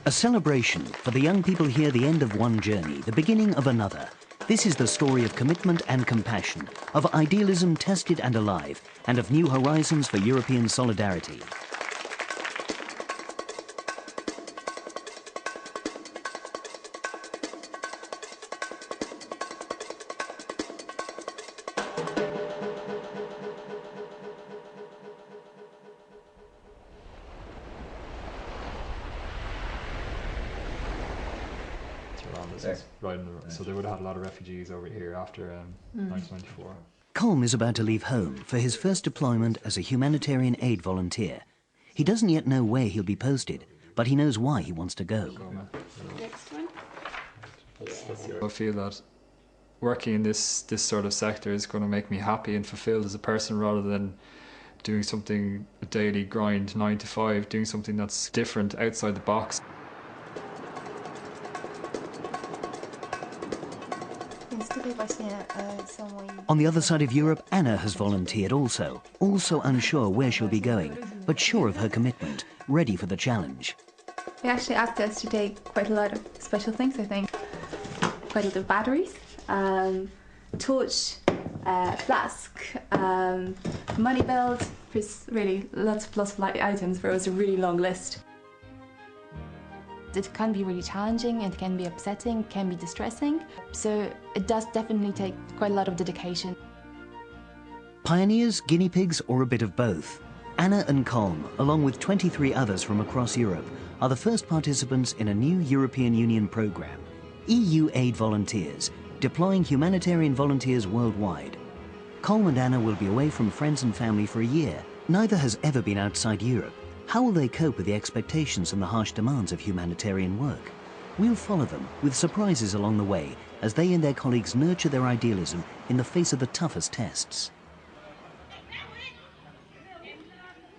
A celebration for the young people here, the end of one journey, the beginning of another. This is the story of commitment and compassion, of idealism tested and alive, and of new horizons for European solidarity. Right, so they would have had a lot of refugees over here after 1994. Kölm is about to leave home for his first deployment as a humanitarian aid volunteer. He doesn't yet know where he'll be posted, but he knows why he wants to go. Next one. I feel that working in this sort of sector is going to make me happy and fulfilled as a person, rather than doing something, a daily grind, 9 to 5, doing something that's different, outside the box. On the other side of Europe, Anna has volunteered also unsure where she'll be going, but sure of her commitment, ready for the challenge. They actually asked us to take quite a lot of special things, I think. Quite a lot of batteries, torch, flask, money belt, really lots of light items, but it was a really long list. It can be really challenging, it can be upsetting, it can be distressing, so it does definitely take quite a lot of dedication. Pioneers, guinea pigs, or a bit of both? Anna and Kölm, along with 23 others from across Europe, are the first participants in a new European Union programme, EU Aid Volunteers, deploying humanitarian volunteers worldwide. Kölm and Anna will be away from friends and family for a year. Neither has ever been outside Europe. How will they cope with the expectations and the harsh demands of humanitarian work? We'll follow them with surprises along the way as they and their colleagues nurture their idealism in the face of the toughest tests.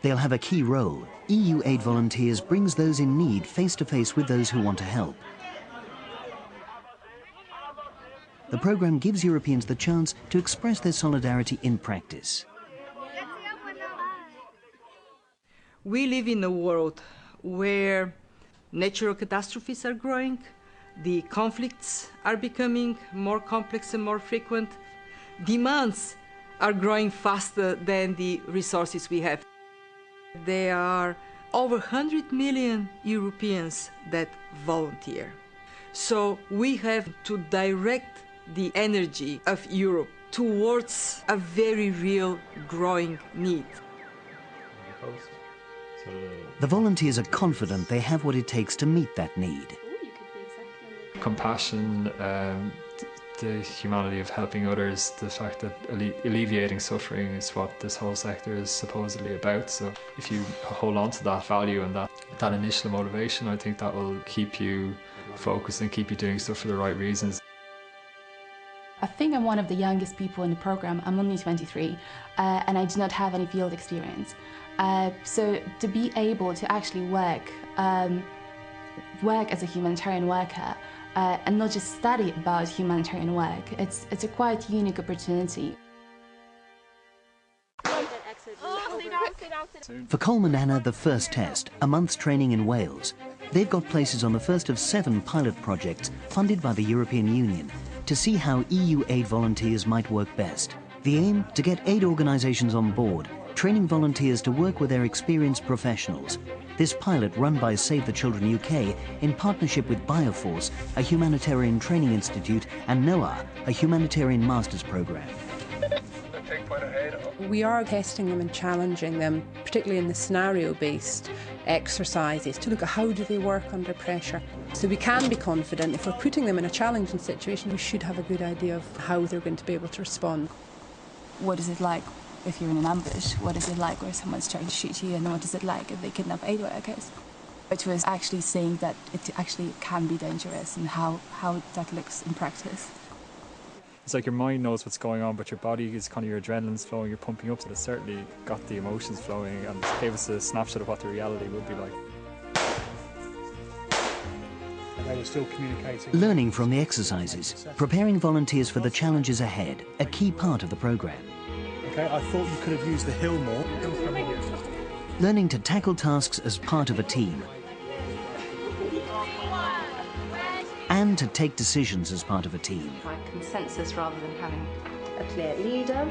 They'll have a key role. EU Aid Volunteers brings those in need face to face with those who want to help. The programme gives Europeans the chance to express their solidarity in practice. We live in a world where natural catastrophes are growing, the conflicts are becoming more complex and more frequent, demands are growing faster than the resources we have. There are over 100 million Europeans that volunteer. So we have to direct the energy of Europe towards a very real growing need. The volunteers are confident they have what it takes to meet that need. Compassion, the humanity of helping others, the fact that alleviating suffering is what this whole sector is supposedly about. So if you hold on to that value and that initial motivation, I think that will keep you focused and keep you doing stuff for the right reasons. I think I'm one of the youngest people in the program. I'm only 23 and I do not have any field experience. So to be able to actually work as a humanitarian worker and not just study about humanitarian work, it's a quite unique opportunity. For Kölm and Anna, the first test, a month's training in Wales. They've got places on the first of 7 pilot projects funded by the European Union to see how EU aid volunteers might work best. The aim, to get aid organisations on board, training volunteers to work with their experienced professionals. This pilot, run by Save the Children UK in partnership with Bioforce, a humanitarian training institute, and NOAA, a humanitarian master's programme. We are testing them and challenging them, particularly in the scenario-based exercises, to look at how do they work under pressure. So we can be confident if we're putting them in a challenging situation, we should have a good idea of how they're going to be able to respond. What is it like if you're in an ambush? What is it like where someone's trying to shoot you? And what is it like if they kidnap aid workers? It was actually saying that it actually can be dangerous and how that looks in practice. It's like your mind knows what's going on, but your body is kind of, your adrenaline's flowing, you're pumping up, so it's certainly got the emotions flowing and gave us a snapshot of what the reality would be like. They were still communicating. Learning from the exercises, preparing volunteers for the challenges ahead, a key part of the programme. Okay, I thought you could have used the hill more. Learning to tackle tasks as part of a team. learn to take decisions as part of a team. By consensus rather than having a clear leader.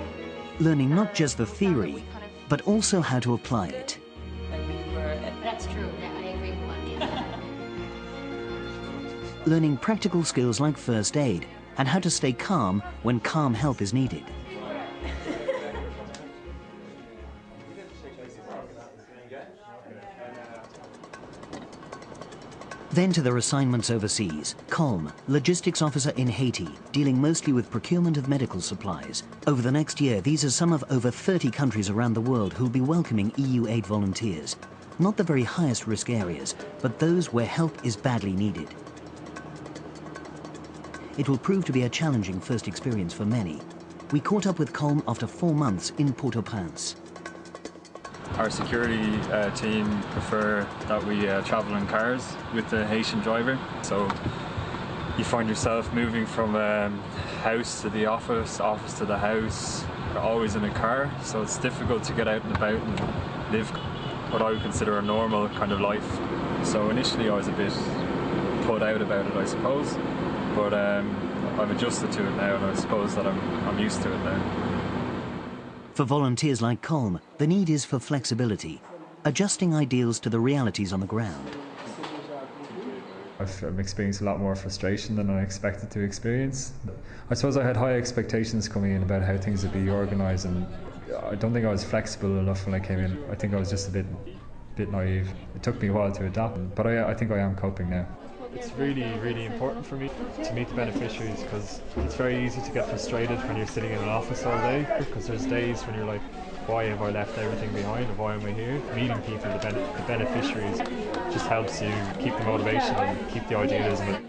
Learning not just the theory, but also how to apply it. That's true. I agree with what Learning practical skills like first aid and how to stay calm when calm help is needed. Then to their assignments overseas. Kölm, logistics officer in Haiti, dealing mostly with procurement of medical supplies. Over the next year, these are some of over 30 countries around the world who will be welcoming EU aid volunteers. Not the very highest risk areas, but those where help is badly needed. It will prove to be a challenging first experience for many. We caught up with Kölm after 4 months in Port-au-Prince. Our security team prefer that we travel in cars with the Haitian driver. So you find yourself moving from house to the office, office to the house. You're always in a car, so it's difficult to get out and about and live what I would consider a normal kind of life. So initially I was a bit put out about it, I suppose, but I've adjusted to it now, and I suppose that I'm used to it now. For volunteers like Kölm, the need is for flexibility, adjusting ideals to the realities on the ground. I've experienced a lot more frustration than I expected to experience. I suppose I had high expectations coming in about how things would be organised, and I don't think I was flexible enough when I came in. I think I was just a bit naive. It took me a while to adapt, but I think I am coping now. It's really, really important for me to meet the beneficiaries, because it's very easy to get frustrated when you're sitting in an office all day, because there's days when you're like, why have I left everything behind, or why am I here? Meeting people, the beneficiaries, just helps you keep the motivation and keep the idealism.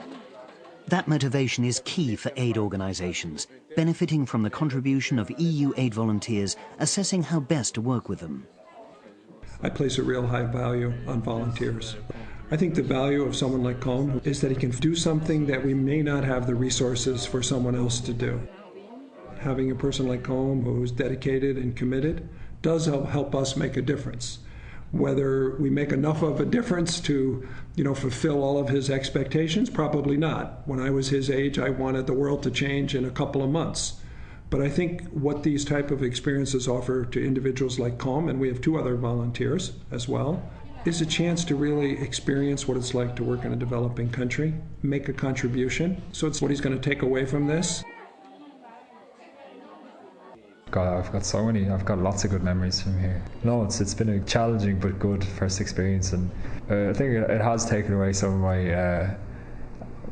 That motivation is key for aid organisations, benefiting from the contribution of EU aid volunteers, assessing how best to work with them. I place a real high value on volunteers. I think the value of someone like Kölm is that he can do something that we may not have the resources for someone else to do. Having a person like Kölm who is dedicated and committed does help us make a difference. Whether we make enough of a difference to, fulfill all of his expectations, probably not. When I was his age, I wanted the world to change in a couple of months. But I think what these type of experiences offer to individuals like Kölm, and we have 2 other volunteers as well, is a chance to really experience what it's like to work in a developing country, make a contribution. So it's what he's going to take away from this. I've got lots of good memories from here. No, it's been a challenging but good first experience, and I think it has taken away some of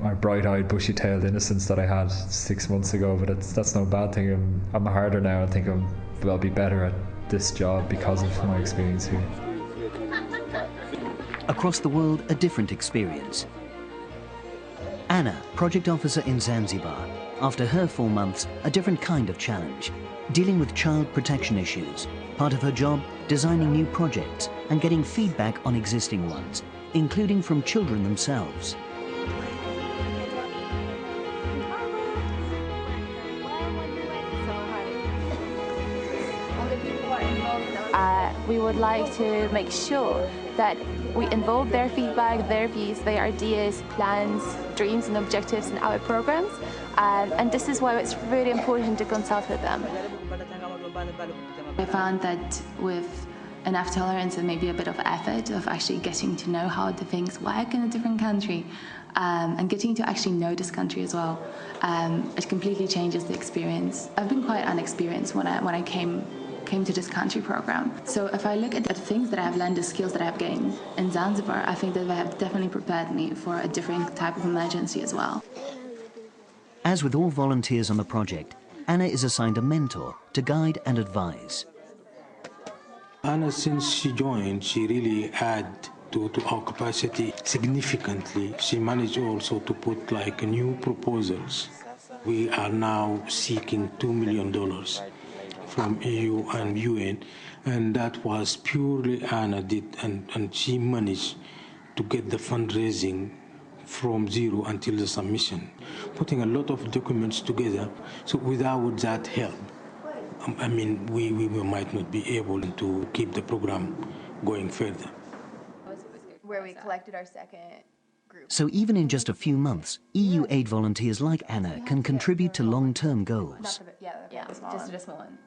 my bright-eyed, bushy-tailed innocence that I had 6 months ago, but that's no bad thing. I'm harder now. I think I'll be better at this job because of my experience here. Across the world, a different experience. Anna, project officer in Zanzibar. After her 4 months, a different kind of challenge. Dealing with child protection issues. Part of her job, designing new projects and getting feedback on existing ones, including from children themselves. We would like to make sure that we involve their feedback, their views, their ideas, plans, dreams and objectives in our programs. And this is why it's really important to consult with them. I found that with enough tolerance and maybe a bit of effort of actually getting to know how the things work in a different country, and getting to actually know this country as well, it completely changes the experience. I've been quite unexperienced when I came to this country program. So if I look at the things that I have learned, the skills that I have gained in Zanzibar, I think that they have definitely prepared me for a different type of emergency as well. As with all volunteers on the project, Anna is assigned a mentor to guide and advise. Anna, since she joined, she really added to our capacity significantly. She managed also to put new proposals. We are now seeking $2 million from EU and UN, and that was purely Anna did, and she managed to get the fundraising from zero until the submission, putting a lot of documents together. So without that help, we might not be able to keep the program going further. Where we collected our second So even in just a few months, EU aid volunteers like Anna can contribute to long-term goals. Just a small one.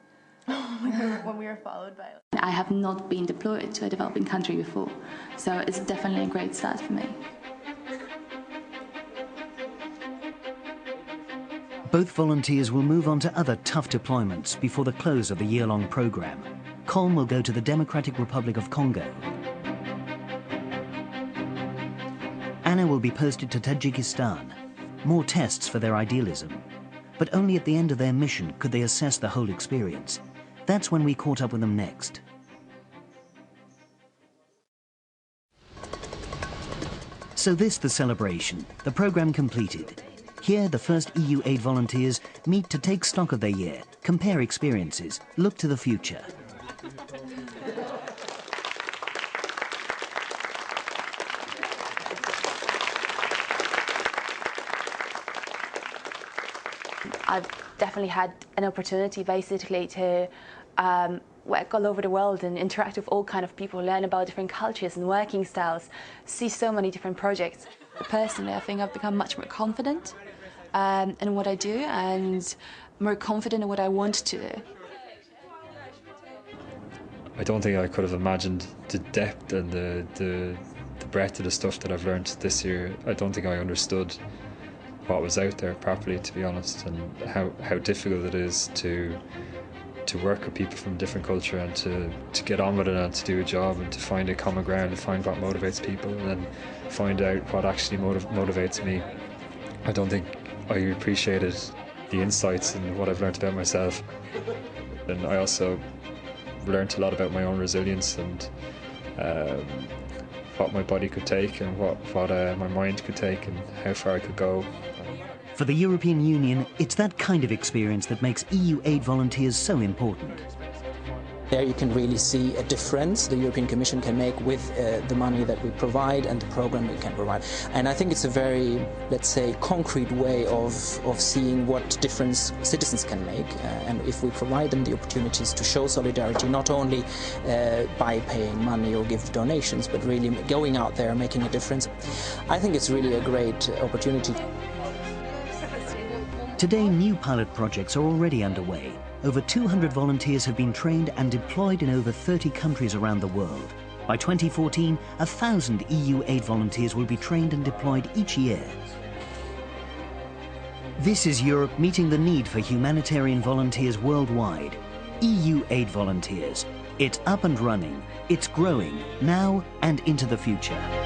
When we were followed by... I have not been deployed to a developing country before, so it's definitely a great start for me. Both volunteers will move on to other tough deployments before the close of the year-long program. Kolm will go to the Democratic Republic of Congo. Anna will be posted to Tajikistan. More tests for their idealism. But only at the end of their mission could they assess the whole experience. That's when we caught up with them next. So this the celebration, the program completed. Here the first EU aid volunteers meet to take stock of their year, compare experiences, look to the future. I've definitely had an opportunity basically to work all over the world and interact with all kinds of people, learn about different cultures and working styles, see so many different projects. Personally, I think I've become much more confident in what I do and more confident in what I want to do. I don't think I could have imagined the depth and the breadth of the stuff that I've learned this year. I don't think I understood what was out there properly, to be honest, and how difficult it is to work with people from different culture and to get on with it and to do a job and to find a common ground, to find what motivates people and then find out what actually motivates me. I don't think I appreciated the insights and what I've learned about myself. And I also learned a lot about my own resilience and what my body could take and what my mind could take and how far I could go. For the European Union, it's that kind of experience that makes EU aid volunteers so important. There you can really see a difference the European Commission can make with the money that we provide and the program we can provide. And I think it's a very, let's say, concrete way of seeing what difference citizens can make. And if we provide them the opportunities to show solidarity, not only by paying money or give donations, but really going out there and making a difference, I think it's really a great opportunity. Today, new pilot projects are already underway. Over 200 volunteers have been trained and deployed in over 30 countries around the world. By 2014, 1,000 EU aid volunteers will be trained and deployed each year. This is Europe meeting the need for humanitarian volunteers worldwide. EU aid volunteers. It's up and running. It's growing now and into the future.